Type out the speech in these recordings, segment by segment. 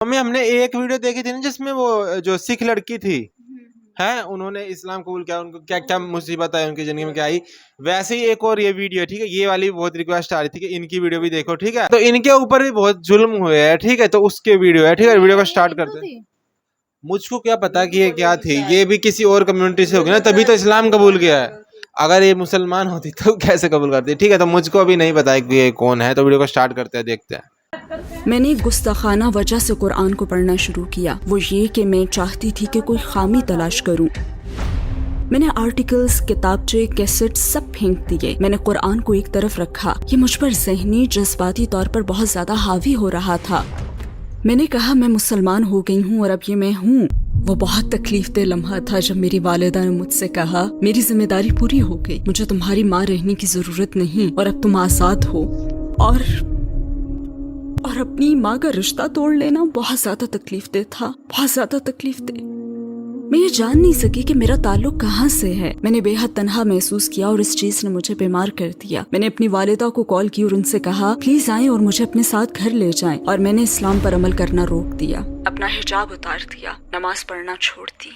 Mummy ہم نے ایک ویڈیو دیکھی تھی نا جس میں وہ جو سکھ لڑکی تھی ہے انہوں نے اسلام قبول کیا, ان کو کیا کیا مصیبت آئی ان کی زندگی میں کیا آئی. ویسے ہی ایک اور یہ ویڈیو ہے, ٹھیک ہے, یہ والی بہت ریکویسٹ آ رہی تھی کہ ان کی ویڈیو بھی دیکھو, ٹھیک ہے, تو ان کے اوپر بھی بہت ظلم ہوئے ہیں, ٹھیک ہے, تو اس کے ویڈیو ہے, ٹھیک ہے, ویڈیو کو سٹارٹ کرتے ہیں. مجھ کو کیا پتا کہ یہ کیا تھی, یہ بھی کسی اور کمیونٹی سے ہوگی نا, تبھی تو اسلام قبول کیا ہے. اگر یہ مسلمان ہوتی تو کیسے قبول کرتی, ٹھیک ہے, تو مجھ کو بھی نہیں پتا کہ یہ کون ہے, تو ویڈیو کو سٹارٹ کرتے ہیں, دیکھتے ہیں. میں نے گستاخانہ وجہ سے قرآن کو پڑھنا شروع کیا, وہ یہ کہ میں چاہتی تھی کہ کوئی خامی تلاش کروں. میں نے آرٹیکلز, کتابچے, کیسٹ سب پھینک دیے. میں نے قرآن کو ایک طرف رکھا, یہ مجھ پر ذہنی جذباتی طور پر بہت زیادہ حاوی ہو رہا تھا. میں نے کہا میں مسلمان ہو گئی ہوں اور اب یہ میں ہوں. وہ بہت تکلیف دہ لمحہ تھا جب میری والدہ نے مجھ سے کہا میری ذمہ داری پوری ہو گئی, مجھے تمہاری ماں رہنے کی ضرورت نہیں اور اب تم آزاد ہو. اور اپنی ماں کا رشتہ توڑ لینا بہت زیادہ تکلیف دہ تھا, بہت زیادہ تکلیف دہ. میں یہ جان نہیں سکی کہ میرا تعلق کہاں سے ہے. میں نے بے حد تنہا محسوس کیا اور اس چیز نے مجھے بیمار کر دیا. میں نے اپنی والدہ کو کال کی اور ان سے کہا پلیز آئیں اور مجھے اپنے ساتھ گھر لے جائیں, اور میں نے اسلام پر عمل کرنا روک دیا, اپنا حجاب اتار دیا, نماز پڑھنا چھوڑ دی.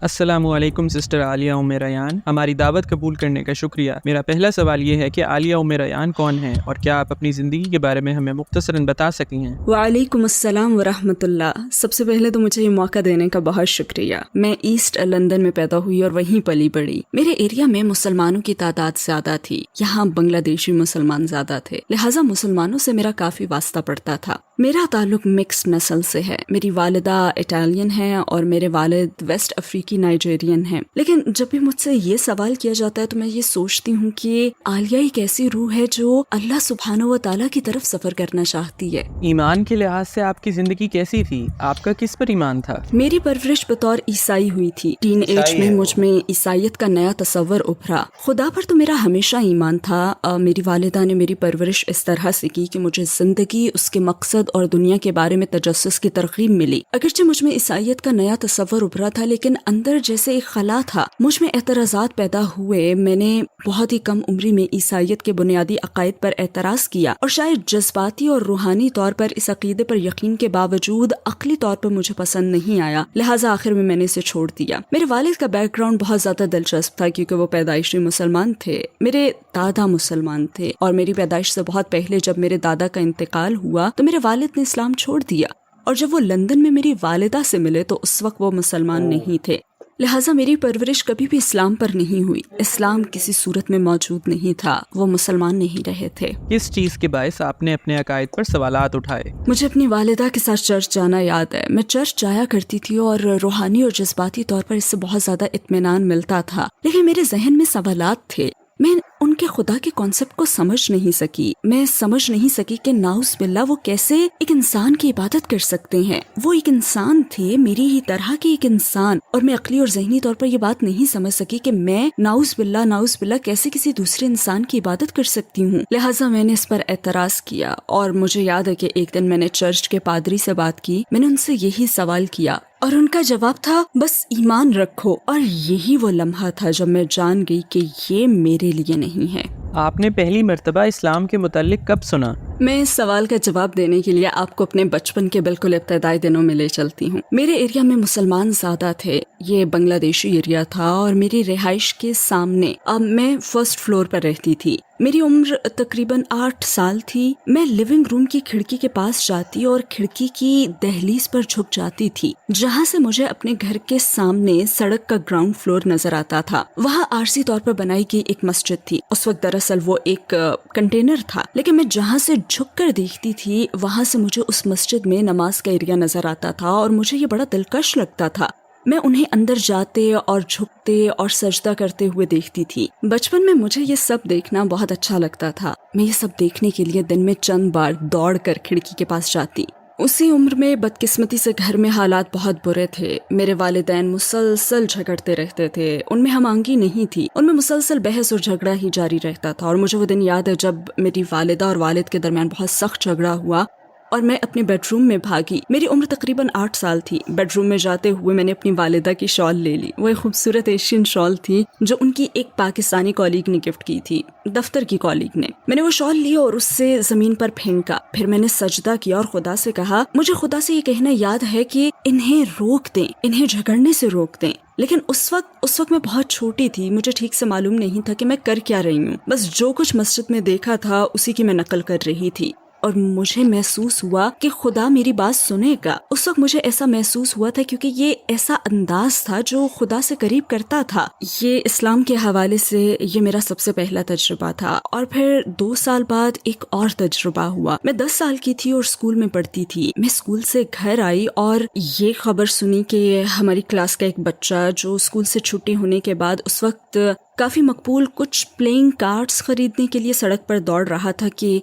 السلام علیکم سسٹر عالیہ ام ریان, ہماری دعوت قبول کرنے کا شکریہ. میرا پہلا سوال یہ ہے کہ عالیہ ام ریان کون ہیں اور کیا آپ اپنی زندگی کے بارے میں ہمیں مختصراً بتا سکتی ہیں؟ وعلیکم السلام ورحمۃ اللہ. سب سے پہلے تو مجھے یہ موقع دینے کا بہت شکریہ. میں ایسٹ لندن میں پیدا ہوئی اور وہیں پلی بڑھی. میرے ایریا میں مسلمانوں کی تعداد زیادہ تھی, یہاں بنگلہ دیشی مسلمان زیادہ تھے, لہٰذا مسلمانوں سے میرا کافی واسطہ پڑتا تھا. میرا تعلق مکسڈ نسل سے ہے. میری والدہ اٹالین ہے اور میرے والد ویسٹ افریقی نائجیرین ہیں. لیکن جب بھی مجھ سے یہ سوال کیا جاتا ہے تو میں یہ سوچتی ہوں کہ عالیہ ایک ایسی روح ہے جو اللہ سبحانہ و تعالیٰ کی طرف سفر کرنا چاہتی ہے. ایمان کے لحاظ سے آپ کی زندگی کیسی تھی؟ آپ کا کس پر ایمان تھا؟ میری پرورش بطور عیسائی ہوئی تھی. ٹین ایج میں مجھ میں عیسائیت کا نیا تصور ابھرا. خدا پر تو میرا ہمیشہ ایمان تھا. میری والدہ نے میری پرورش اس طرح سے کی کہ مجھے زندگی, اس کے مقصد اور دنیا کے بارے میں تجسس کی ترغیب ملی. اگرچہ مجھ میں عیسائیت کا نیا تصور ابھرا تھا لیکن اندر جیسے ایک خلا تھا, مجھ میں اعتراضات پیدا ہوئے. میں نے بہت ہی کم عمری میں عیسائیت کے بنیادی عقائد پر اعتراض کیا اور شاید جذباتی اور روحانی طور پر اس عقیدے پر یقین کے باوجود عقلی طور پر مجھے پسند نہیں آیا, لہٰذا آخر میں نے اسے چھوڑ دیا. میرے والد کا بیک گراؤنڈ بہت زیادہ دلچسپ تھا کیونکہ وہ پیدائشی مسلمان تھے. میرے دادا مسلمان تھے اور میری پیدائش سے بہت پہلے جب میرے دادا کا انتقال ہوا تو میرے والد نے اسلام چھوڑ دیا, اور جب وہ لندن میں میری والدہ سے ملے تو اس وقت وہ مسلمان نہیں تھے. لہٰذا میری پرورش کبھی بھی اسلام پر نہیں ہوئی. اسلام کسی صورت میں موجود نہیں تھا, وہ مسلمان نہیں رہے تھے. کس چیز کے باعث آپ نے اپنے عقائد پر سوالات اٹھائے؟ مجھے اپنی والدہ کے ساتھ چرچ جانا یاد ہے. میں چرچ جایا کرتی تھی اور روحانی اور جذباتی طور پر اس سے بہت زیادہ اطمینان ملتا تھا, لیکن میرے ذہن میں سوالات تھے. میں ان کے خدا کے کانسیپٹ کو سمجھ نہیں سکی. میں سمجھ نہیں سکی کہ ناؤز باللہ وہ کیسے ایک انسان کی عبادت کر سکتے ہیں. وہ ایک انسان تھے, میری ہی طرح کے ایک انسان, اور میں عقلی اور ذہنی طور پر یہ بات نہیں سمجھ سکی کہ میں ناؤز باللہ کیسے کسی دوسرے انسان کی عبادت کر سکتی ہوں. لہٰذا میں نے اس پر اعتراض کیا, اور مجھے یاد ہے کہ ایک دن میں نے چرچ کے پادری سے بات کی. میں نے ان سے یہی سوال کیا اور ان کا جواب تھا بس ایمان رکھو. اور یہی وہ لمحہ تھا جب میں جان گئی کہ یہ میرے لیے نہیں ہے. آپ نے پہلی مرتبہ اسلام کے متعلق کب سنا؟ میں اس سوال کا جواب دینے کے لیے آپ کو اپنے بچپن کے بالکل ابتدائی دنوں میں لے چلتی ہوں. میرے ایریا میں مسلمان زیادہ تھے. یہ بنگلہ دیشی ایریا تھا اور میری رہائش کے سامنے میں فرسٹ فلور پر رہتی تھی. میری عمر تقریباً 8 سال تھی. میں لیونگ روم کی کھڑکی کے پاس جاتی اور کھڑکی کی دہلیز پر جھک جاتی تھی جہاں سے مجھے اپنے گھر کے سامنے سڑک کا گراؤنڈ فلور نظر آتا تھا. وہاں عارضی طور پر بنائی گئی ایک مسجد تھی. اس وقت دراصل وہ ایک کنٹینر تھا, لیکن میں جہاں سے جھک کر دیکھتی تھی وہاں سے مجھے اس مسجد میں نماز کا ایریا نظر آتا تھا اور مجھے یہ بڑا دلکش لگتا تھا. میں انہیں اندر جاتے اور جھکتے اور سجدہ کرتے ہوئے دیکھتی تھی. بچپن میں مجھے یہ سب دیکھنا بہت اچھا لگتا تھا. میں یہ سب دیکھنے کے لیے دن میں چند بار دوڑ کر کھڑکی کے پاس جاتی. اسی عمر میں بدقسمتی سے گھر میں حالات بہت برے تھے. میرے والدین مسلسل جھگڑتے رہتے تھے. ان میں ہم آہنگی نہیں تھی, ان میں مسلسل بحث اور جھگڑا ہی جاری رہتا تھا. اور مجھے وہ دن یاد ہے جب میری والدہ اور والد کے درمیان بہت سخت جھگڑا ہوا اور میں اپنے بیڈ روم میں بھاگی. میری عمر تقریباً 8 سال تھی. بیڈ روم میں جاتے ہوئے میں نے اپنی والدہ کی شال لے لی. وہ ایک خوبصورت ایشین شال تھی جو ان کی ایک پاکستانی کالیگ نے گفٹ کی تھی, دفتر کی کالیگ نے. میں نے وہ شال لی اور اس سے زمین پر پھینکا. پھر میں نے سجدہ کیا اور خدا سے کہا, مجھے خدا سے یہ کہنا یاد ہے کہ انہیں روک دیں, انہیں جھگڑنے سے روک دیں. لیکن اس وقت میں بہت چھوٹی تھی, مجھے ٹھیک سے معلوم نہیں تھا کہ میں کر کیا رہی ہوں. بس جو کچھ مسجد میں دیکھا تھا اسی کی میں نقل کر رہی تھی, اور مجھے محسوس ہوا کہ خدا میری بات سنے گا. اس وقت مجھے ایسا محسوس ہوا تھا کیونکہ یہ ایسا انداز تھا جو خدا سے قریب کرتا تھا. یہ اسلام کے حوالے سے یہ میرا سب سے پہلا تجربہ تھا. اور پھر 2 سال بعد ایک اور تجربہ ہوا. میں 10 سال کی تھی اور اسکول میں پڑھتی تھی. میں اسکول سے گھر آئی اور یہ خبر سنی کہ ہماری کلاس کا ایک بچہ جو اسکول سے چھٹی ہونے کے بعد اس وقت کافی مقبول کچھ پلینگ کارڈز خریدنے کے لیے سڑک پر دوڑ رہا تھا کہ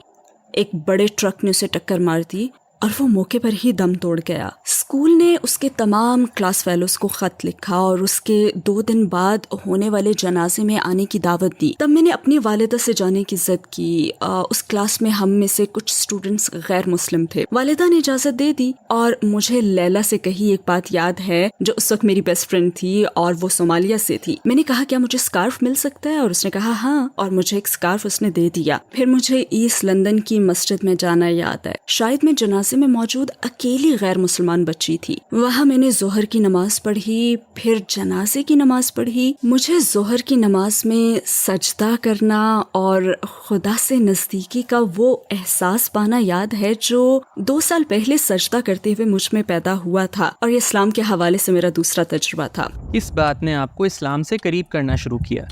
ایک بڑے ٹرک نے اسے ٹکر مار دی اور وہ موقع پر ہی دم توڑ گیا. اسکول نے اس کے تمام کلاس فیلوز کو خط لکھا اور اس کے 2 دن بعد ہونے والے جنازے میں آنے کی دعوت دی. تب میں نے اپنی والدہ سے جانے کی ضد کی. اس کلاس میں ہم میں سے کچھ اسٹوڈنٹس غیر مسلم تھے. والدہ نے اجازت دے دی اور مجھے لیلا سے کہی ایک بات یاد ہے جو اس وقت میری بیسٹ فرینڈ تھی اور وہ صومالیہ سے تھی. میں نے کہا کیا مجھے اسکارف مل سکتا ہے, اور اس نے کہا ہاں, اور مجھے ایک اسکارف اس نے دے دیا. پھر مجھے ایسٹ لندن کی مسجد میں جانا یاد ہے. شاید میں جنازے میں موجود اکیلی غیر مسلمان بچی تھی. وہاں میں نے ظہر کی نماز پڑھی, پھر جنازے کی نماز پڑھی. مجھے ظہر کی نماز میں سجدہ کرنا اور خدا سے نزدیکی کا وہ احساس پانا یاد ہے جو 2 سال پہلے سجدہ کرتے ہوئے مجھ میں پیدا ہوا تھا, اور یہ اسلام کے حوالے سے میرا دوسرا تجربہ تھا. اس بات نے آپ کو اسلام سے قریب کرنا شروع کیا؟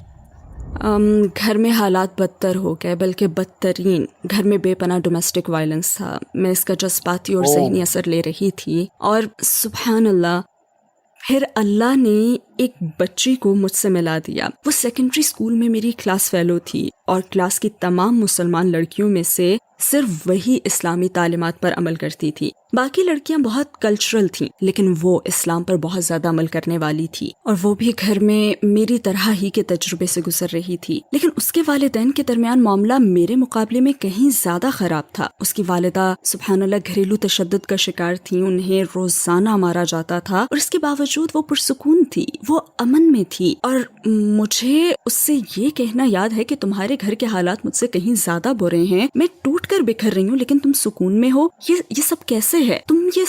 گھر میں حالات بدتر ہو گئے, بلکہ بدترین. گھر میں بے پناہ ڈومیسٹک وائلنس تھا. میں اس کا جذباتی اور ذہنی اثر لے رہی تھی, اور سبحان اللہ پھر اللہ نے ایک بچی کو مجھ سے ملا دیا. وہ سیکنڈری اسکول میں میری کلاس فیلو تھی, اور کلاس کی تمام مسلمان لڑکیوں میں سے صرف وہی اسلامی تعلیمات پر عمل کرتی تھی. باقی لڑکیاں بہت کلچرل تھیں, لیکن وہ اسلام پر بہت زیادہ عمل کرنے والی تھی, اور وہ بھی گھر میں میری طرح ہی کے تجربے سے گزر رہی تھی. لیکن اس کے والدین کے درمیان معاملہ میرے مقابلے میں کہیں زیادہ خراب تھا. اس کی والدہ سبحان اللہ گھریلو تشدد کا شکار تھی, انہیں روزانہ مارا جاتا تھا, اور اس کے باوجود وہ پرسکون تھی, وہ امن میں تھی. اور مجھے اس سے یہ کہنا یاد ہے کہ تمہارے گھر کے حالات مجھ سے کہیں زیادہ برے ہیں, میں ٹوٹ کر بکھر رہی ہوں لیکن تم سکون میں ہو. یہ سب کیسے ہے؟ تم یہ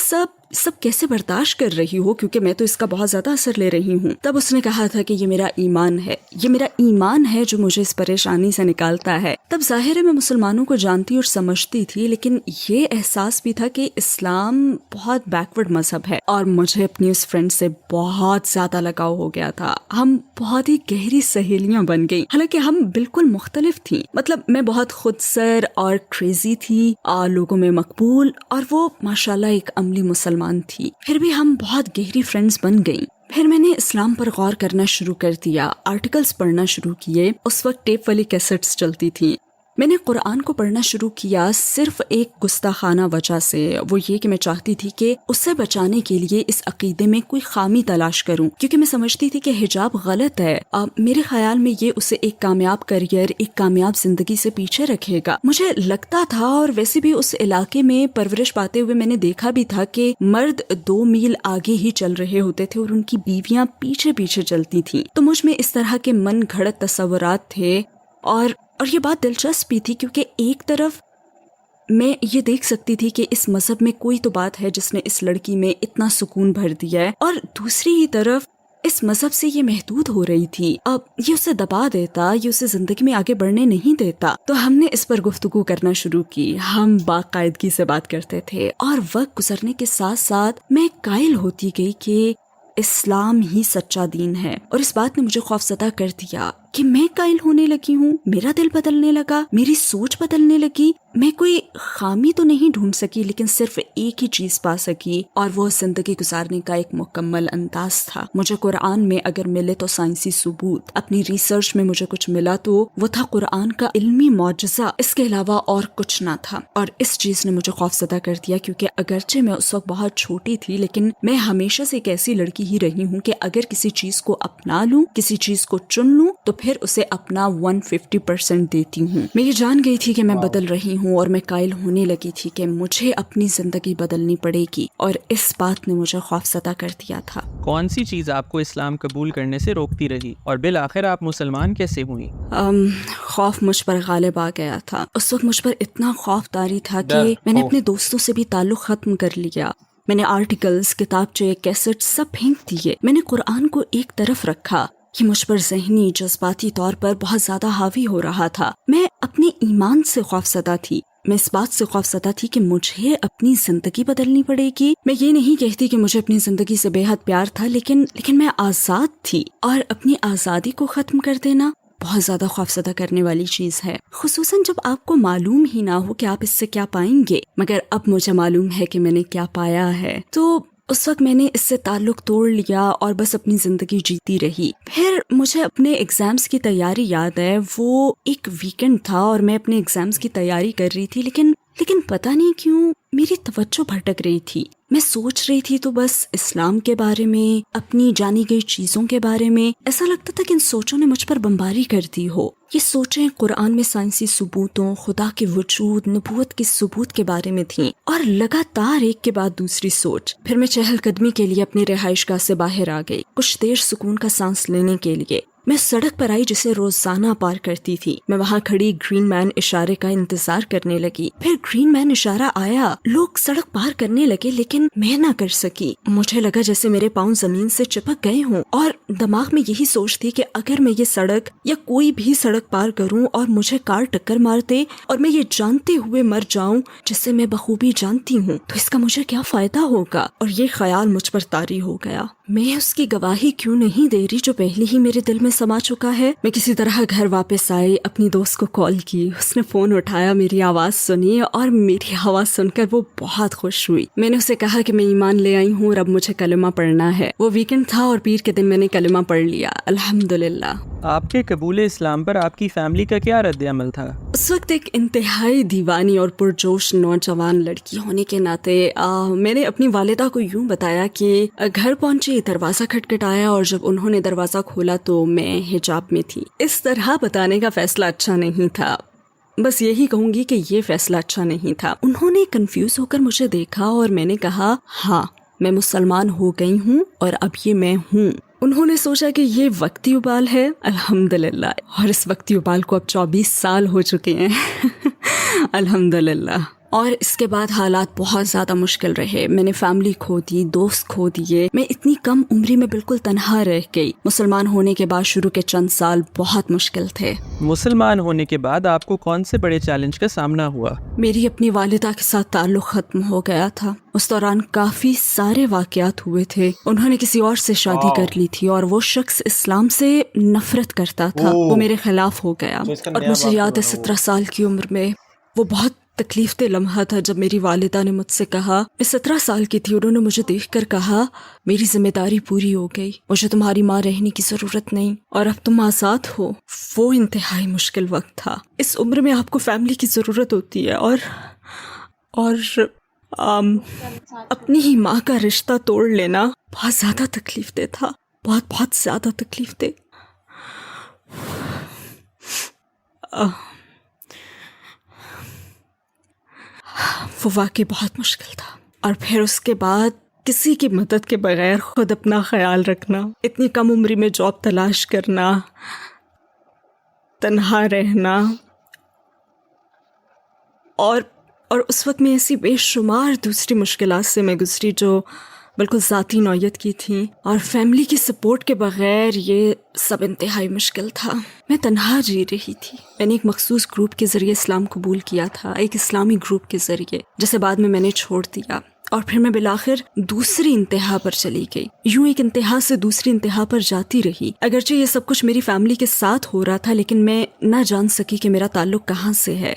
سب کیسے برداشت کر رہی ہو؟ کیونکہ میں تو اس کا بہت زیادہ اثر لے رہی ہوں. تب اس نے کہا تھا کہ یہ میرا ایمان ہے, یہ میرا ایمان ہے جو مجھے اس پریشانی سے نکالتا ہے. تب ظاہر ہے میں مسلمانوں کو جانتی اور سمجھتی تھی, لیکن یہ احساس بھی تھا کہ اسلام بہت بیکورڈ مذہب ہے, اور مجھے اپنی اس فرینڈ سے بہت زیادہ لگاؤ ہو گیا تھا. ہم بہت ہی گہری سہیلیاں بن گئی, حالانکہ ہم بالکل مختلف تھیں. مطلب میں بہت خود سر اور کریزی تھی, لوگوں میں مقبول, اور وہ ماشاءاللہ ایک عملی مسلمان تھی. پھر بھی ہم بہت گہری فرینڈز بن گئیں. پھر میں نے اسلام پر غور کرنا شروع کر دیا, آرٹیکلز پڑھنا شروع کیے. اس وقت ٹیپ والی کیسٹس چلتی تھیں. میں نے قرآن کو پڑھنا شروع کیا صرف ایک گستاخانہ وجہ سے, وہ یہ کہ میں چاہتی تھی کہ اسے بچانے کے لیے اس عقیدے میں کوئی خامی تلاش کروں, کیونکہ میں سمجھتی تھی کہ حجاب غلط ہے. میرے خیال میں یہ اسے ایک کامیاب کریئر, ایک کامیاب زندگی سے پیچھے رکھے گا. مجھے لگتا تھا, اور ویسے بھی اس علاقے میں پرورش پاتے ہوئے میں نے دیکھا بھی تھا کہ مرد 2 میل آگے ہی چل رہے ہوتے تھے اور ان کی بیویاں پیچھے پیچھے چلتی تھیں. تو مجھ میں اس طرح کے من گھڑت تصورات تھے, اور یہ بات دلچسپ بھی تھی کیونکہ ایک طرف میں یہ دیکھ سکتی تھی کہ اس مذہب میں کوئی تو بات ہے جس نے اس لڑکی میں اتنا سکون بھر دیا ہے, اور دوسری ہی طرف اس مذہب سے یہ محدود ہو رہی تھی. اب یہ اسے دبا دیتا, یہ اسے زندگی میں آگے بڑھنے نہیں دیتا. تو ہم نے اس پر گفتگو کرنا شروع کی. ہم باقاعدگی سے بات کرتے تھے, اور وقت گزرنے کے ساتھ ساتھ میں قائل ہوتی گئی کہ اسلام ہی سچا دین ہے. اور اس بات نے مجھے خوفزدہ کر دیا کہ میں قائل ہونے لگی ہوں, میرا دل بدلنے لگا, میری سوچ بدلنے لگی. میں کوئی خامی تو نہیں ڈھونڈ سکی, لیکن صرف ایک ہی چیز پا سکی, اور وہ زندگی گزارنے کا ایک مکمل انداز تھا. مجھے قرآن میں اگر ملے تو سائنسی ثبوت, اپنی ریسرچ میں مجھے کچھ ملا تو وہ تھا قرآن کا علمی معجزہ, اس کے علاوہ اور کچھ نہ تھا. اور اس چیز نے مجھے خوفزدہ کر دیا, کیونکہ اگرچہ میں اس وقت بہت چھوٹی تھی, لیکن میں ہمیشہ سے ایک ایسی لڑکی ہی رہی ہوں کہ اگر کسی چیز کو اپنا لوں, کسی چیز کو چن لوں, تو پھر اسے اپنا 150% دیتی ہوں. میں یہ جان گئی تھی کہ میں بدل رہی ہوں اور میں قائل ہونے لگی تھی کہ مجھے اپنی زندگی بدلنی پڑے گی، اور اس بات نے مجھے خوفزدہ کر دیا تھا. کون سی چیز آپ کو اسلام قبول کرنے سے روکتی رہی اور بالآخر آپ مسلمان کیسے ہوئیں؟ خوف مجھ پر غالب آ گیا تھا. اس وقت مجھ پر اتنا خوف طاری تھا کہ میں نے اپنے دوستوں سے بھی تعلق ختم کر لیا. میں نے آرٹیکلز، کتابچے، کیسٹ سب پھینک دیے. میں نے قرآن کو ایک طرف رکھا. یہ مجھ پر ذہنی جذباتی طور پر بہت زیادہ حاوی ہو رہا تھا. میں اپنے ایمان سے خوفزدہ تھی. میں اس بات سے خوفزدہ تھی کہ مجھے اپنی زندگی بدلنی پڑے گی. میں یہ نہیں کہتی کہ مجھے اپنی زندگی سے بے حد پیار تھا، لیکن میں آزاد تھی، اور اپنی آزادی کو ختم کر دینا بہت زیادہ خوفزدہ کرنے والی چیز ہے، خصوصاً جب آپ کو معلوم ہی نہ ہو کہ آپ اس سے کیا پائیں گے. مگر اب مجھے معلوم ہے کہ میں نے کیا پایا ہے. تو اس وقت میں نے اس سے تعلق توڑ لیا اور بس اپنی زندگی جیتی رہی. پھر مجھے اپنے ایگزامز کی تیاری یاد ہے. وہ ایک ویکنڈ تھا اور میں اپنے ایگزامز کی تیاری کر رہی تھی، لیکن پتہ نہیں کیوں میری توجہ بھٹک رہی تھی. میں سوچ رہی تھی تو بس اسلام کے بارے میں، اپنی جانی گئی چیزوں کے بارے میں. ایسا لگتا تھا کہ ان سوچوں نے مجھ پر بمباری کر دی ہو. یہ سوچیں قرآن میں سائنسی ثبوتوں، خدا کے وجود، نبوت کے ثبوت کے بارے میں تھیں، اور لگاتار ایک کے بعد دوسری سوچ. پھر میں چہل قدمی کے لیے اپنی رہائش گاہ سے باہر آ گئی، کچھ دیر سکون کا سانس لینے کے لیے. میں سڑک پر آئی جسے روزانہ پار کرتی تھی. میں وہاں کھڑی گرین مین اشارے کا انتظار کرنے لگی. پھر گرین مین اشارہ آیا، لوگ سڑک پار کرنے لگے، لیکن میں نہ کر سکی. مجھے لگا جیسے میرے پاؤں زمین سے چپک گئے ہوں، اور دماغ میں یہی سوچ تھی کہ اگر میں یہ سڑک یا کوئی بھی سڑک پار کروں اور مجھے کار ٹکر مار دے اور میں یہ جانتے ہوئے مر جاؤں جسے میں بخوبی جانتی ہوں، تو اس کا مجھے کیا فائدہ ہوگا. اور یہ خیال مجھ پر طاری ہو گیا. میں اس کی گواہی کیوں نہیں دے رہی جو پہلے ہی میرے دل میں سما چکا ہے. میں کسی طرح گھر واپس آئی، اپنی دوست کو کال کی. اس نے فون اٹھایا، میری آواز سنی، اور میری آواز سن کر وہ بہت خوش ہوئی. میں نے اسے کہا کہ میں ایمان لے آئی ہوں اور اب مجھے کلمہ پڑھنا ہے. وہ ویکنڈ تھا اور پیر کے دن میں نے کلمہ پڑھ لیا، الحمدللہ. آپ کے قبول اسلام پر آپ کی فیملی کا کیا رد عمل تھا؟ اس وقت ایک انتہائی دیوانی اور پرجوش نوجوان لڑکی ہونے کے ناطے میں نے اپنی والدہ کو یوں بتایا کہ گھر پہنچی، دروازہ کھٹکھٹایا، اور جب انہوں نے دروازہ کھولا تو میں حجاب میں تھی. اس طرح بتانے کا فیصلہ اچھا نہیں تھا. بس یہی کہوں گی کہ یہ فیصلہ اچھا نہیں تھا. انہوں نے کنفیوز ہو کر مجھے دیکھا اور میں نے کہا ہاں میں مسلمان ہو گئی ہوں اور اب یہ میں ہوں. انہوں نے سوچا کہ یہ وقتی ابال ہے، الحمدللہ، اور اس وقتی ابال کو اب 24 سال ہو چکے ہیں الحمدللہ. اور اس کے بعد حالات بہت زیادہ مشکل رہے. میں نے فیملی کھو دی، دوست کھو دیے. میں اتنی کم عمری میں بالکل تنہا رہ گئی. مسلمان ہونے کے بعد شروع کے چند سال بہت مشکل تھے. مسلمان ہونے کے بعد آپ کو کون سے بڑے چیلنج کا سامنا ہوا؟ میری اپنی والدہ کے ساتھ تعلق ختم ہو گیا تھا. اس دوران کافی سارے واقعات ہوئے تھے. انہوں نے کسی اور سے شادی کر لی تھی اور وہ شخص اسلام سے نفرت کرتا تھا. وہ میرے خلاف ہو گیا. اور مجھے یاد ہے 17 سال کی عمر میں وہ بہت تکلیف دہ لمحہ تھا جب میری والدہ نے مجھ سے کہا، میں 17 سال کی تھی، انہوں نے مجھے دیکھ کر کہا میری ذمہ داری پوری ہو گئی، مجھے تمہاری ماں رہنے کی ضرورت نہیں اور اب تم آزاد ہو. وہ انتہائی مشکل وقت تھا. اس عمر میں آپ کو فیملی کی ضرورت ہوتی ہے اور اپنی ہی ماں کا رشتہ توڑ لینا بہت زیادہ تکلیف دہ تھا، بہت زیادہ تکلیف دہ. وہ واقعی بہت مشکل تھا. اور پھر اس کے بعد کسی کی مدد کے بغیر خود اپنا خیال رکھنا، اتنی کم عمری میں جاب تلاش کرنا، تنہا رہنا، اور اس وقت میں ایسی بے شمار دوسری مشکلات سے میں گزری جو بالکل ذاتی نوعیت کی تھیں، اور فیملی کی سپورٹ کے بغیر یہ سب انتہائی مشکل تھا. میں تنہا جی رہی تھی. میں نے ایک مخصوص گروپ کے ذریعے اسلام قبول کیا تھا، ایک اسلامی گروپ کے ذریعے، جسے بعد میں نے چھوڑ دیا. اور پھر میں بالآخر دوسری انتہا پر چلی گئی. یوں ایک انتہا سے دوسری انتہا پر جاتی رہی. اگرچہ یہ سب کچھ میری فیملی کے ساتھ ہو رہا تھا، لیکن میں نہ جان سکی کہ میرا تعلق کہاں سے ہے.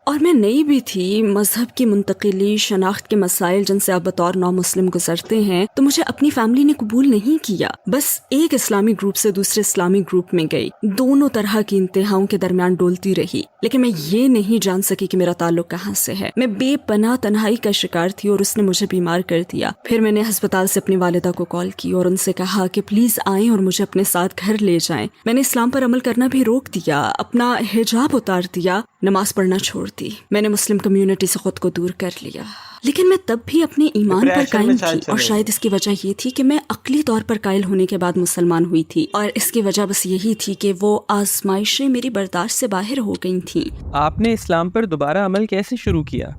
اور میں نئی بھی تھی. مذہب کی منتقلی, شناخت کے مسائل جن سے آپ بطور نو مسلم گزرتے ہیں, تو مجھے اپنی فیملی نے قبول نہیں کیا. بس ایک اسلامی گروپ سے دوسرے اسلامی گروپ میں گئی, دونوں طرح کی انتہاؤں کے درمیان ڈولتی رہی, لیکن میں یہ نہیں جان سکی کہ میرا تعلق کہاں سے ہے. میں بے پناہ تنہائی کا شکار تھی اور اس نے مجھے بیمار کر دیا. پھر میں نے ہسپتال سے اپنی والدہ کو کال کی اور ان سے کہا کہ پلیز آئیں اور مجھے اپنے ساتھ گھر لے جائیں. میں نے اسلام پر عمل کرنا بھی روک دیا, اپنا حجاب اتار دیا, نماز پڑھنا چھوڑ دی. میں نے مسلم کمیونٹی سے خود کو دور کر لیا, لیکن میں تب بھی اپنے ایمان پر قائم تھی. اور شاید اس کی وجہ یہ تھی کہ میں عقلی طور پر قائل ہونے کے بعد مسلمان ہوئی تھی, اور اس کی وجہ بس یہی تھی کہ وہ آزمائشیں میری برداشت سے باہر ہو گئی تھیں. آپ نے اسلام پر دوبارہ عمل کیسے شروع کیا؟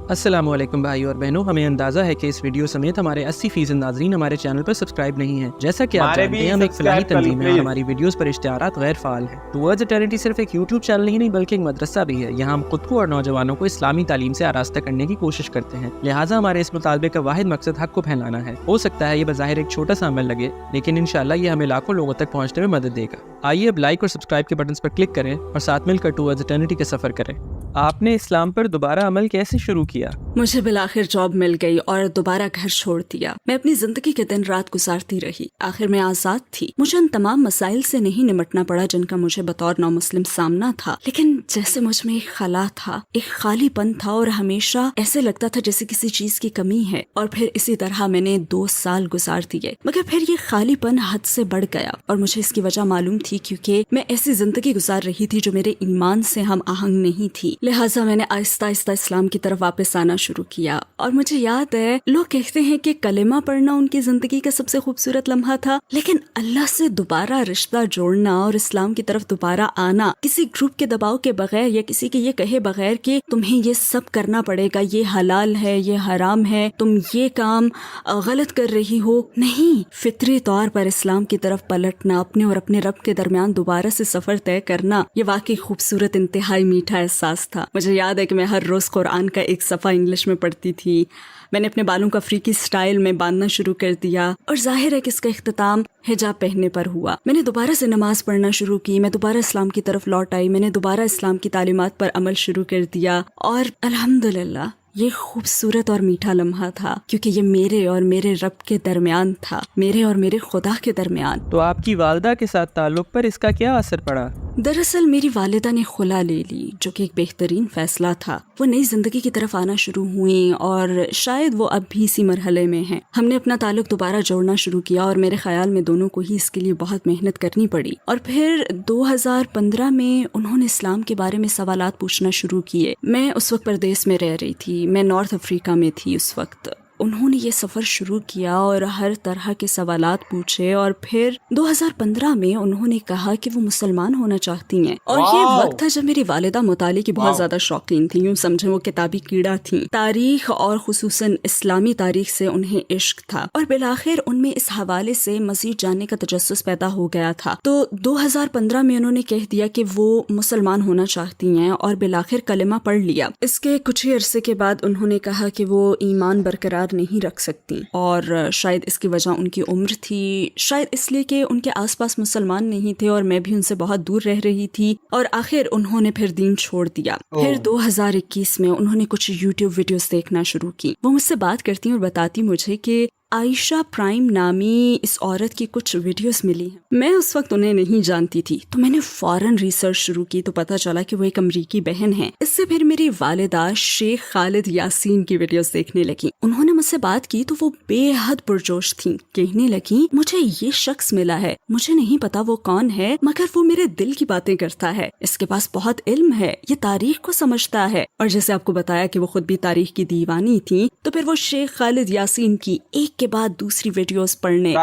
السلام علیکم بھائی اور بہنوں, ہمیں اندازہ ہے کہ اس ویڈیو سمیت ہمارے 80% ناظرین ہمارے چینل پر سبسکرائب نہیں ہیں. جیسا کہ آپ جانتے ہیں ہم ایک فلاحی تنظیم ہیں اور ہماری ویڈیوز پر اشتہارات غیر فعال ہیں. ٹورڈز ایٹرنٹی صرف ایک یوٹیوب چینل نہیں بلکہ ایک مدرسہ بھی ہے. یہاں ہم خود کو اور نوجوانوں کو اسلامی تعلیم سے آراستہ کرنے کی کوشش کرتے ہیں. لہٰذا ہمارے اس مطالبے کا واحد مقصد حق کو پھیلانا ہے. ہو سکتا ہے یہ بظاہر ایک چھوٹا سا عمل لگے, لیکن انشاءاللہ یہ ہمیں لاکھوں لوگوں تک پہنچنے میں مدد دے گا. آئیے اب لائک اور سبسکرائب کے بٹنز پر کلک کریں اور ساتھ مل کر ٹورڈز ایٹرنٹی کا سفر کریں. آپ نے اسلام پر دوبارہ عمل کیسے شروع کیا؟ مجھے بالآخر جاب مل گئی اور دوبارہ گھر چھوڑ دیا. میں اپنی زندگی کے دن رات گزارتی رہی. آخر میں آزاد تھی. مجھے ان تمام مسائل سے نہیں نمٹنا پڑا جن کا مجھے بطور نو مسلم سامنا تھا, لیکن جیسے مجھ میں ایک خلا تھا, ایک خالی پن تھا, اور ہمیشہ ایسے لگتا تھا جیسے کسی چیز کی کمی ہے. اور پھر اسی طرح میں نے 2 سال گزار دیے, مگر پھر یہ خالی پن حد سے بڑھ گیا, اور مجھے اس کی وجہ معلوم تھی کیونکہ میں ایسی زندگی گزار رہی تھی جو میرے ایمان سے ہم آہنگ نہیں تھی. لہٰذا میں نے آہستہ آہستہ اسلام کی طرف واپس آنا شروع کیا. اور مجھے یاد ہے لوگ کہتے ہیں کہ کلمہ پڑھنا ان کی زندگی کا سب سے خوبصورت لمحہ تھا, لیکن اللہ سے دوبارہ رشتہ جوڑنا اور اسلام کی طرف دوبارہ آنا کسی گروپ کے دباؤ کے بغیر یا کسی کے یہ کہے بغیر کہ تمہیں یہ سب کرنا پڑے گا, یہ حلال ہے, یہ حرام ہے, تم یہ کام غلط کر رہی ہو, نہیں, فطری طور پر اسلام کی طرف پلٹنا, اپنے اور اپنے رب کے درمیان دوبارہ سے سفر طے کرنا, یہ واقعی خوبصورت انتہائی میٹھا احساس تھا. مجھے یاد ہے کہ میں ہر روز قرآن کا ایک صفحہ انگلش میں پڑھتی تھی. میں نے اپنے بالوں کا افریقی سٹائل میں باندھنا شروع کر دیا, اور ظاہر ہے کہ اس کا اختتام حجاب پہننے پر ہوا. میں نے دوبارہ سے نماز پڑھنا شروع کی, میں دوبارہ اسلام کی طرف لوٹ آئی, میں نے دوبارہ اسلام کی تعلیمات پر عمل شروع کر دیا, اور الحمدللہ یہ خوبصورت اور میٹھا لمحہ تھا کیونکہ یہ میرے اور میرے رب کے درمیان تھا, میرے اور میرے خدا کے درمیان. تو آپ کی والدہ کے ساتھ تعلق پر اس کا کیا اثر پڑا؟ دراصل میری والدہ نے خلا لے لی, جو کہ ایک بہترین فیصلہ تھا. وہ نئی زندگی کی طرف آنا شروع ہوئیں, اور شاید وہ اب بھی اسی مرحلے میں ہیں. ہم نے اپنا تعلق دوبارہ جوڑنا شروع کیا, اور میرے خیال میں دونوں کو ہی اس کے لیے بہت محنت کرنی پڑی. اور پھر 2015 میں انہوں نے اسلام کے بارے میں سوالات پوچھنا شروع کیے. میں اس وقت پردیس میں رہ رہی تھی, میں نارتھ افریقہ میں تھی اس وقت. انہوں نے یہ سفر شروع کیا اور ہر طرح کے سوالات پوچھے, اور پھر 2015 میں انہوں نے کہا کہ وہ مسلمان ہونا چاہتی ہیں. اور یہ وقت تھا جب میری والدہ مطالعے کی بہت زیادہ شوقین تھیں, یوں سمجھیں وہ کتابی کیڑا تھیں. تاریخ اور خصوصاً اسلامی تاریخ سے انہیں عشق تھا, اور بالآخر ان میں اس حوالے سے مزید جاننے کا تجسس پیدا ہو گیا تھا. تو 2015 میں انہوں نے کہہ دیا کہ وہ مسلمان ہونا چاہتی ہیں, اور بالآخر کلمہ پڑھ لیا. اس کے کچھ ہی عرصے کے بعد انہوں نے کہا کہ وہ ایمان برقرار نہیں رکھ سکتی, اور شاید اس کی وجہ ان کی عمر تھی, شاید اس لیے کہ ان کے آس پاس مسلمان نہیں تھے اور میں بھی ان سے بہت دور رہ رہی تھی, اور آخر انہوں نے پھر دین چھوڑ دیا. پھر 2021 میں انہوں نے کچھ یوٹیوب ویڈیوز دیکھنا شروع کی. وہ مجھ سے بات کرتی اور بتاتی مجھے کہ عائشہ پرائم نامی اس عورت کی کچھ ویڈیوز ملی ہیں. میں اس وقت انہیں نہیں جانتی تھی, تو میں نے فوراً ریسرچ شروع کی, تو پتہ چلا کہ وہ ایک امریکی بہن ہیں. اس سے پھر میری والدہ شیخ خالد یاسین کی ویڈیوز دیکھنے لگی. انہوں نے مجھ سے بات کی تو وہ بے حد پرجوش تھیں. کہنے لگی مجھے یہ شخص ملا ہے, مجھے نہیں پتا وہ کون ہے, مگر وہ میرے دل کی باتیں کرتا ہے, اس کے پاس بہت علم ہے, یہ تاریخ کو سمجھتا ہے. اور جیسے آپ کو بتایا کہ وہ خود بھی تاریخ کی دیوانی تھی, تو پھر وہ شیخ خالد یاسین کی ایک کے بعد دوسری ویڈیوز پڑھنے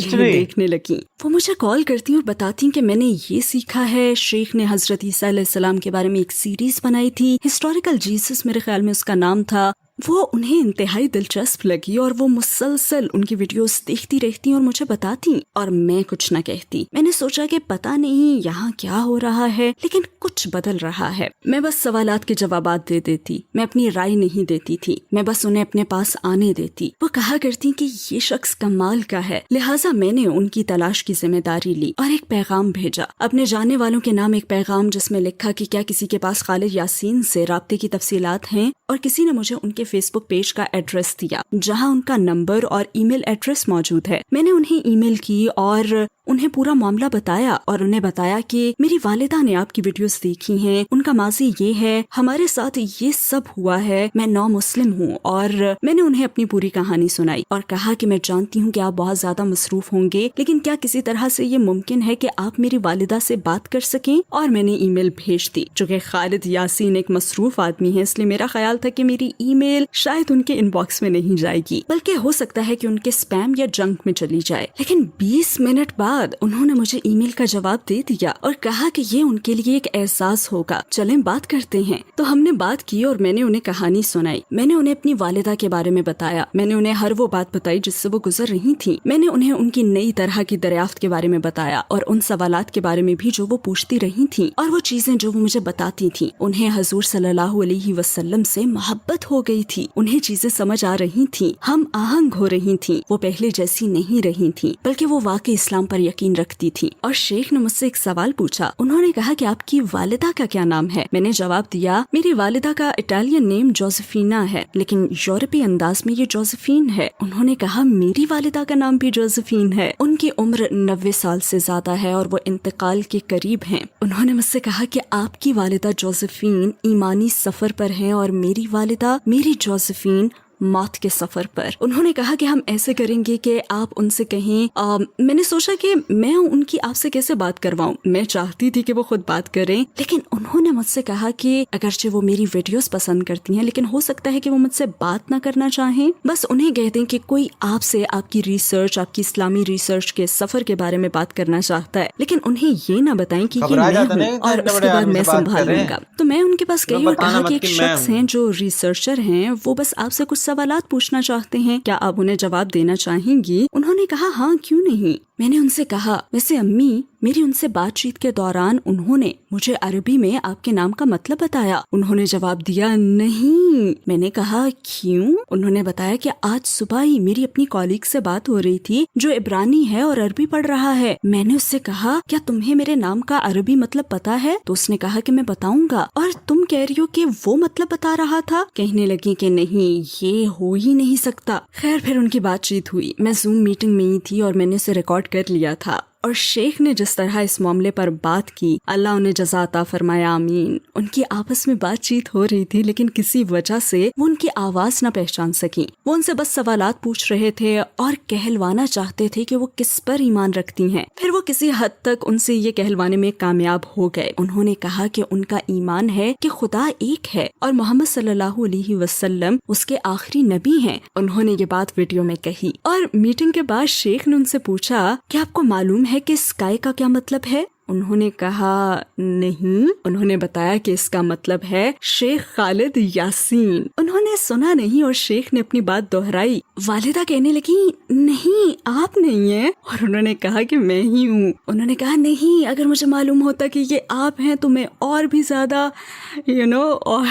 دیکھنے لگی. وہ مجھے کال کرتی اور بتاتی کہ میں نے یہ سیکھا ہے, شیخ نے حضرت عیسیٰ علیہ السلام کے بارے میں ایک سیریز بنائی تھی, ہسٹوریکل جیسس میرے خیال میں اس کا نام تھا, وہ انہیں انتہائی دلچسپ لگی اور وہ مسلسل ان کی ویڈیوز دیکھتی رہتی اور مجھے بتاتی اور میں کچھ نہ کہتی. میں نے سوچا کہ پتہ نہیں یہاں کیا ہو رہا ہے، لیکن کچھ بدل رہا ہے. میں بس سوالات کے جوابات دے دیتی، میں اپنی رائے نہیں دیتی تھی، میں بس انہیں اپنے پاس آنے دیتی. وہ کہا کرتی کہ یہ شخص کمال کا ہے، لہٰذا میں نے ان کی تلاش کی ذمہ داری لی اور ایک پیغام بھیجا اپنے جاننے والوں کے نام، ایک پیغام جس میں لکھا کہ کیا کسی کے پاس خالد یاسین سے رابطے کی تفصیلات ہیں، اور کسی نے مجھے ان کے فیس بک پیج کا ایڈریس دیا جہاں ان کا نمبر اور ای میل ایڈریس موجود ہے. میں نے انہیں ای میل کی اور انہیں پورا معاملہ بتایا اور انہیں بتایا کہ میری والدہ نے آپ کی ویڈیوز دیکھی ہیں، ان کا ماضی یہ ہے، ہمارے ساتھ یہ سب ہوا ہے، میں نو مسلم ہوں. اور میں نے انہیں اپنی پوری کہانی سنائی اور کہا کہ میں جانتی ہوں کہ آپ بہت زیادہ مصروف ہوں گے، لیکن کیا کسی طرح سے یہ ممکن ہے کہ آپ میری والدہ سے بات کر سکیں. اور میں نے ای میل بھیج دی. چونکہ خالد یاسین ایک مصروف آدمی ہے، اس لیے میرا خیال تھا کہ میری ای میل شاید ان کے ان باکس میں نہیں جائے گی، بلکہ ہو سکتا ہے کہ ان کے اسپیم یا جنک میں چلی جائے. لیکن 20 منٹ بعد انہوں نے مجھے ای میل کا جواب دے دیا اور کہا کہ یہ ان کے لیے ایک احساس ہوگا، چلیں بات کرتے ہیں. تو ہم نے بات کی اور میں نے انہیں کہانی سنائی. میں نے انہیں اپنی والدہ کے بارے میں بتایا، میں نے انہیں ہر وہ بات بتائی جس سے وہ گزر رہی تھی. میں نے انہیں ان کی نئی طرح کی دریافت کے بارے میں بتایا اور ان سوالات کے بارے میں بھی جو وہ پوچھتی رہی تھیں، اور وہ چیزیں جو وہ مجھے بتاتی تھیں. انہیں حضور صلی اللہ علیہ وسلم سے محبت ہو گئی تھی، انہیں چیزیں سمجھ آ رہی تھیں، ہم آہنگ ہو رہی تھیں. وہ پہلے جیسی نہیں رہی تھیں، بلکہ وہ واقعی اسلام پر یقین رکھتی تھی. اور شیخ نے مجھ سے ایک سوال پوچھا. انہوں نے کہا کہ آپ کی والدہ کا کیا نام ہے؟ میں نے جواب دیا میری والدہ کا اٹالین نیم جوزفینا ہے، لیکن یورپی انداز میں یہ جوزفین ہے. انہوں نے کہا میری والدہ کا نام بھی جوزفین ہے. ان کی عمر 90 سال سے زیادہ ہے اور وہ انتقال کے قریب ہیں. انہوں نے مجھ سے کہا کہ آپ کی والدہ جوزفین ایمانی سفر پر ہیں اور میری والدہ میری جوزفین موت کے سفر پر. انہوں نے کہا کہ ہم ایسے کریں گے کہ آپ ان سے کہیں. میں نے سوچا کہ میں ان کی آپ سے کیسے بات کرواؤں. میں چاہتی تھی کہ وہ خود بات کریں، لیکن انہوں نے مجھ سے کہا کہ اگرچہ وہ میری ویڈیوز پسند کرتی ہیں، لیکن ہو سکتا ہے کہ وہ مجھ سے بات نہ کرنا چاہیں. بس انہیں کہہ دیں کہ کوئی آپ سے آپ کی ریسرچ، آپ کی اسلامی ریسرچ کے سفر کے بارے میں بات کرنا چاہتا ہے، لیکن انہیں یہ نہ بتائیں کہ یہ میں ہوں اور اس کے بعد میں سنبھال لوں گا. تو میں ان کے پاس گئی اور کہا کہ ایک شخص ہیں جو ریسرچر ہیں، وہ بس آپ سے کچھ سوالات پوچھنا چاہتے ہیں، کیا آپ انہیں جواب دینا چاہیں گی؟ انہوں نے کہا ہاں کیوں نہیں. میں نے ان سے کہا ویسے امی میری ان سے بات چیت کے دوران انہوں نے مجھے عربی میں آپ کے نام کا مطلب بتایا. انہوں نے جواب دیا نہیں. میں نے کہا کیوں؟ انہوں نے بتایا کہ آج صبح ہی میری اپنی کالیگ سے بات ہو رہی تھی جو عبرانی ہے اور عربی پڑھ رہا ہے. میں نے اس سے کہا کیا تمہیں میرے نام کا عربی مطلب پتا ہے؟ تو اس نے کہا کہ میں بتاؤں گا. اور تم کہہ رہی ہو کہ وہ مطلب بتا رہا تھا؟ کہنے لگی کہ نہیں یہ ہو ہی نہیں سکتا. خیر پھر ان کی بات چیت ہوئی. میں زوم میٹنگ میں ہی تھی اور میں نے اسے ریکارڈ کر لیا تھا. اور شیخ نے جس طرح اس معاملے پر بات کی، اللہ انہیں جزا عطا فرمائے آمین. ان کی آپس میں بات چیت ہو رہی تھی، لیکن کسی وجہ سے وہ ان کی آواز نہ پہچان سکیں. وہ ان سے بس سوالات پوچھ رہے تھے اور کہلوانا چاہتے تھے کہ وہ کس پر ایمان رکھتی ہیں. پھر وہ کسی حد تک ان سے یہ کہلوانے میں کامیاب ہو گئے. انہوں نے کہا کہ ان کا ایمان ہے کہ خدا ایک ہے اور محمد صلی اللہ علیہ وسلم اس کے آخری نبی ہیں. انہوں نے یہ بات ویڈیو میں کہی. اور میٹنگ کے بعد شیخ نے ان سے پوچھا کہ آپ کو معلوم ہے کہ اسکائی کا کیا مطلب ہے؟ انہوں نے کہا نہیں. انہوں نے بتایا کہ اس کا مطلب ہے شیخ خالد یاسین. انہوں نے سنا نہیں اور شیخ نے اپنی بات دہرائی. والدہ کہنے لگی نہیں آپ نہیں ہیں، اور انہوں نے کہا کہ میں ہی ہوں. انہوں نے کہا نہیں اگر مجھے معلوم ہوتا کہ یہ آپ ہیں تو میں اور بھی زیادہ اور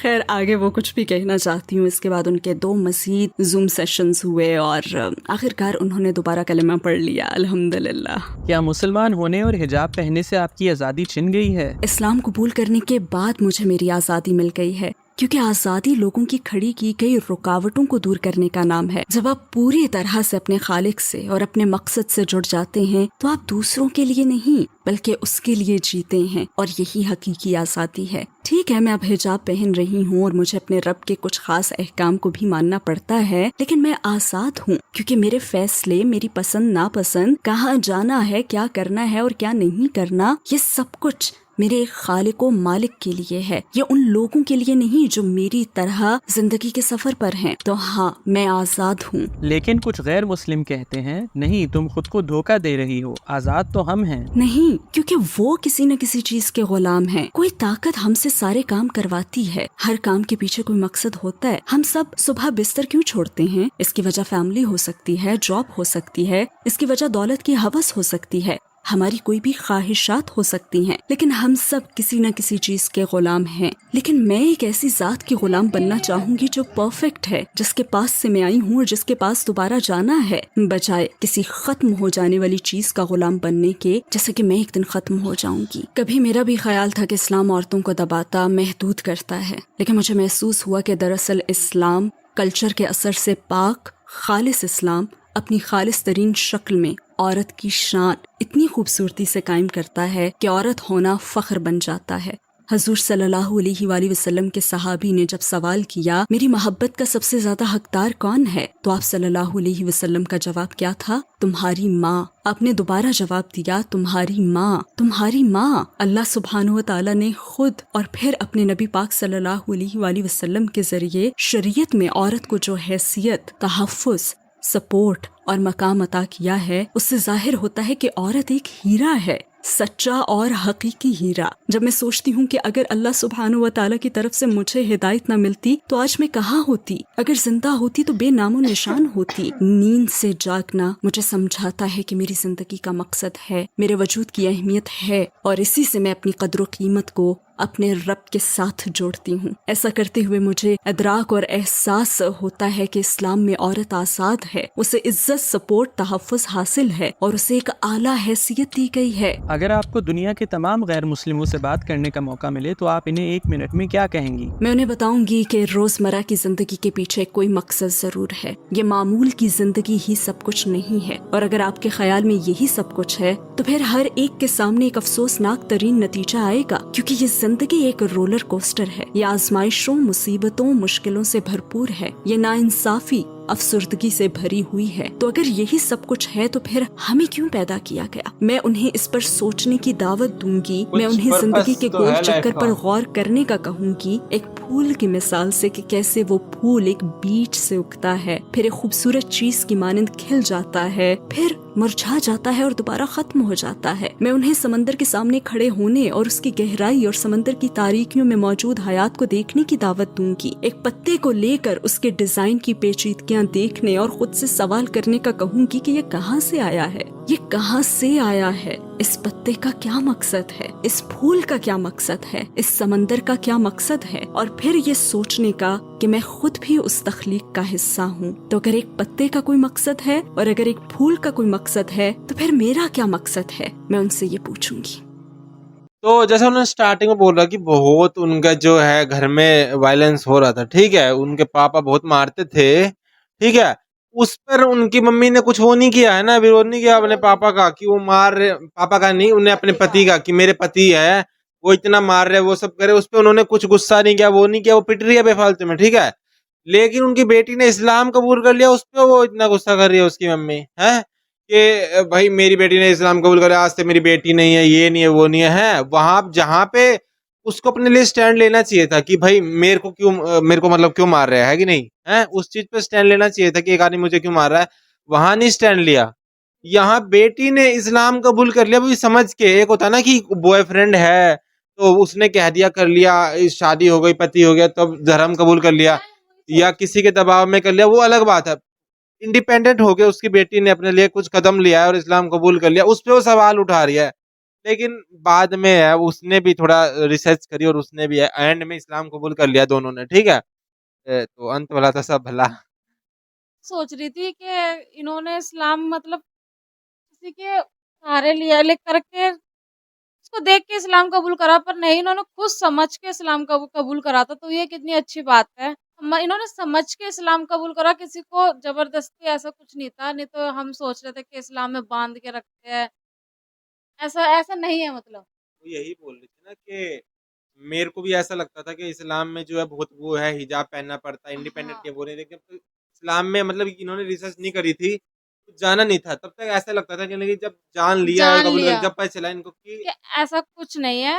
خیر آگے وہ کچھ بھی کہنا چاہتی ہوں. اس کے بعد ان کے 2 مزید زوم سیشنز ہوئے اور آخرکار انہوں نے دوبارہ کلمہ پڑھ لیا الحمدللہ. کیا مسلمان ہونے اور حجاب پہننے سے آپ کی آزادی چھن گئی ہے؟ اسلام قبول کرنے کے بعد مجھے میری آزادی مل گئی ہے، کیونکہ آزادی لوگوں کی کھڑی کی گئی رکاوٹوں کو دور کرنے کا نام ہے. جب آپ پوری طرح سے اپنے خالق سے اور اپنے مقصد سے جڑ جاتے ہیں تو آپ دوسروں کے لیے نہیں بلکہ اس کے لیے جیتے ہیں، اور یہی حقیقی آزادی ہے. ٹھیک ہے میں اب حجاب پہن رہی ہوں اور مجھے اپنے رب کے کچھ خاص احکام کو بھی ماننا پڑتا ہے، لیکن میں آزاد ہوں کیونکہ میرے فیصلے، میری پسند ناپسند، کہاں جانا ہے، کیا کرنا ہے اور کیا نہیں کرنا، یہ سب کچھ میرے ایک خالق و مالک کے لیے ہے، یہ ان لوگوں کے لیے نہیں جو میری طرح زندگی کے سفر پر ہیں۔ تو ہاں، میں آزاد ہوں۔ لیکن کچھ غیر مسلم کہتے ہیں نہیں، تم خود کو دھوکہ دے رہی ہو، آزاد تو ہم ہیں۔ نہیں، کیونکہ وہ کسی نہ کسی چیز کے غلام ہیں۔ کوئی طاقت ہم سے سارے کام کرواتی ہے، ہر کام کے پیچھے کوئی مقصد ہوتا ہے۔ ہم سب صبح بستر کیوں چھوڑتے ہیں؟ اس کی وجہ فیملی ہو سکتی ہے، جاب ہو سکتی ہے، اس کی وجہ دولت کی ہوس ہو سکتی ہے، ہماری کوئی بھی خواہشات ہو سکتی ہیں، لیکن ہم سب کسی نہ کسی چیز کے غلام ہیں۔ لیکن میں ایک ایسی ذات کی غلام بننا چاہوں گی جو پرفیکٹ ہے، جس کے پاس سے میں آئی ہوں اور جس کے پاس دوبارہ جانا ہے، بجائے کسی ختم ہو جانے والی چیز کا غلام بننے کے، جیسے کہ میں ایک دن ختم ہو جاؤں گی۔ کبھی میرا بھی خیال تھا کہ اسلام عورتوں کو دباتا، محدود کرتا ہے، لیکن مجھے محسوس ہوا کہ دراصل اسلام کلچر کے اثر سے پاک، خالص اسلام اپنی خالص ترین شکل میں عورت کی شان اتنی خوبصورتی سے قائم کرتا ہے کہ عورت ہونا فخر بن جاتا ہے۔ حضور صلی اللہ علیہ وآلہ وسلم کے صحابی نے جب سوال کیا میری محبت کا سب سے زیادہ حقدار کون ہے، تو آپ صلی اللہ علیہ وسلم کا جواب کیا تھا؟ تمہاری ماں۔ آپ نے دوبارہ جواب دیا، تمہاری ماں، تمہاری ماں۔ اللہ سبحانہ و تعالیٰ نے خود اور پھر اپنے نبی پاک صلی اللہ علیہ وآلہ وسلم کے ذریعے شریعت میں عورت کو جو حیثیت، تحفظ، سپورٹ اور مقام عطا کیا ہے، اس سے ظاہر ہوتا ہے کہ عورت ایک ہیرا ہے، سچا اور حقیقی ہیرا۔ جب میں سوچتی ہوں کہ اگر اللہ سبحانہ و تعالیٰ کی طرف سے مجھے ہدایت نہ ملتی تو آج میں کہاں ہوتی؟ اگر زندہ ہوتی تو بے نام و نشان ہوتی۔ نیند سے جاگنا مجھے سمجھاتا ہے کہ میری زندگی کا مقصد ہے، میرے وجود کی اہمیت ہے، اور اسی سے میں اپنی قدر و قیمت کو اپنے رب کے ساتھ جوڑتی ہوں۔ ایسا کرتے ہوئے مجھے ادراک اور احساس ہوتا ہے کہ اسلام میں عورت آزاد ہے، اسے عزت، سپورٹ، تحفظ حاصل ہے اور اسے ایک اعلیٰ حیثیت دی گئی ہے۔ اگر آپ کو دنیا کے تمام غیر مسلموں سے بات کرنے کا موقع ملے تو آپ انہیں 1 منٹ میں کیا کہیں گی؟ میں انہیں بتاؤں گی کہ روزمرہ کی زندگی کے پیچھے کوئی مقصد ضرور ہے، یہ معمول کی زندگی ہی سب کچھ نہیں ہے، اور اگر آپ کے خیال میں یہی سب کچھ ہے تو پھر ہر ایک کے سامنے ایک افسوسناک ترین نتیجہ آئے گا، کیونکہ یہ زندگی ایک رولر کوسٹر ہے، یہ آزمائشوں، مصیبتوں، مشکلوں سے بھرپور ہے، یہ ناانصافی، افسردگی سے بھری ہوئی ہے۔ تو اگر یہی سب کچھ ہے تو پھر ہمیں کیوں پیدا کیا گیا؟ میں انہیں اس پر سوچنے کی دعوت دوں گی، میں انہیں زندگی کے گول چکر پر غور کرنے کا کہوں گی، ایک پھول کی مثال سے کہ کیسے وہ پھول ایک بیج سے اگتا ہے، پھر ایک خوبصورت چیز کی مانند کھل جاتا ہے، پھر مرجھا جاتا ہے اور دوبارہ ختم ہو جاتا ہے۔ میں انہیں سمندر کے سامنے کھڑے ہونے اور اس کی گہرائی اور سمندر کی تاریکیوں میں موجود حیات کو دیکھنے کی دعوت دوں گی، ایک پتے کو لے کر اس کے ڈیزائن کی پیچیدگیاں دیکھنے اور خود سے سوال کرنے کا کہوں گی کہ یہ کہاں سے آیا ہے، یہ کہاں سے آیا ہے، اس پتے کا کیا مقصد ہے، اس پھول کا کیا مقصد ہے، اس سمندر کا کیا مقصد ہے، اور پھر یہ سوچنے کا کہ میں خود بھی اس تخلیق کا حصہ ہوں۔ تو اگر ایک پتے کا کوئی مقصد ہے اور اگر ایک پھول کا کوئی مقصد ہے تو پھر میرا کیا مقصد ہے، میں ان سے یہ پوچھوں گی۔ تو جیسے انہوں نے سٹارٹنگ میں بول رہا کہ بہت ان کا جو ہے گھر میں وائلنس ہو رہا تھا، ٹھیک ہے، ان کے پاپا بہت مارتے تھے، ٹھیک ہے، اس پر ان کی ممی نے کچھ وہ نہیں کیا ہے نا، ویرود نہیں کیا اپنے پاپا کا کہ وہ مار رہے، پاپا کا نہیں، انہیں اپنے پتی کا کہ میرے پتی ہے وہ اتنا مار رہے، وہ سب کرے، اس پہ انہوں نے کچھ غصہ نہیں کیا، وہ نہیں کیا، وہ پٹ رہی ہے بے فالتو میں، ٹھیک ہے۔ لیکن ان کی بیٹی نے اسلام قبول کر لیا، اس پہ وہ اتنا غصہ کر رہی ہے اس کی ممی ہے کہ بھائی میری بیٹی نے اسلام قبول کر لیا، آج سے میری بیٹی نہیں ہے، یہ نہیں ہے، وہ نہیں ہے۔ وہاں جہاں پہ اس کو اپنے لیے سٹینڈ لینا چاہیے تھا کہ بھائی میرے کو مطلب کیوں مار رہا ہے کہ نہیں ہے، اس چیز پہ سٹینڈ لینا چاہیے تھا کہ ایک آدمی مجھے کیوں مار رہا ہے، وہاں نہیں سٹینڈ لیا۔ یہاں بیٹی نے اسلام قبول کر لیا، وہ سمجھ کے، ایک ہوتا نا کہ بوائے فرینڈ ہے تو اس نے کہہ دیا کر لیا، شادی ہو گئی، پتی ہو گیا، تب دھرم قبول کر لیا، یا کسی کے دباؤ میں کر لیا، وہ الگ بات ہے۔ انڈیپینڈنٹ ہو کے اس کی بیٹی نے اپنے لیے کچھ قدم لیا ہے اور اسلام قبول کر لیا، اس پہ وہ سوال اٹھا رہی ہے۔ لیکن بعد میں ہے اس نے بھی تھوڑا ریسرچ کری اور اس نے بھی اینڈ میں اسلام قبول کر لیا دونوں نے، ٹھیک ہے۔ تو انت بھلا تھا سب بھلا۔ سوچ رہی تھی کہ انہوں نے اسلام مطلب کسی کے سہارے لیا لے کر کے اس کو دیکھ کے اسلام قبول کرا، پر نہیں، انہوں نے خود سمجھ کے اسلام قبول کرا تھا، تو یہ کتنی اچھی بات ہے۔ انہوں نے سمجھ کے اسلام قبول کرا، کسی کو زبردستی ایسا کچھ نہیں تھا، نہیں تو ہم سوچ رہے تھے کہ اسلام میں باندھ کے رکھتے ہیں، ایسا نہیں ہے مطلب۔ یہی بول رہی تھی نا کہ میرے کو بھی ایسا لگتا تھا کہ اسلام میں جو ہے بہت وہ ہے، حجاب پہننا پڑتا ہے، انڈیپینڈنٹ کے وہ نہیں، لیکن اسلام میں مطلب انہوں نے ریسرچ نہیں کری تھی، جانا نہیں تھا، تب تک ایسا لگتا تھا کہ جب جان لیا اور قبول کر، جب پتہ چلا ان کو کہ کہ ایسا کچھ نہیں ہے،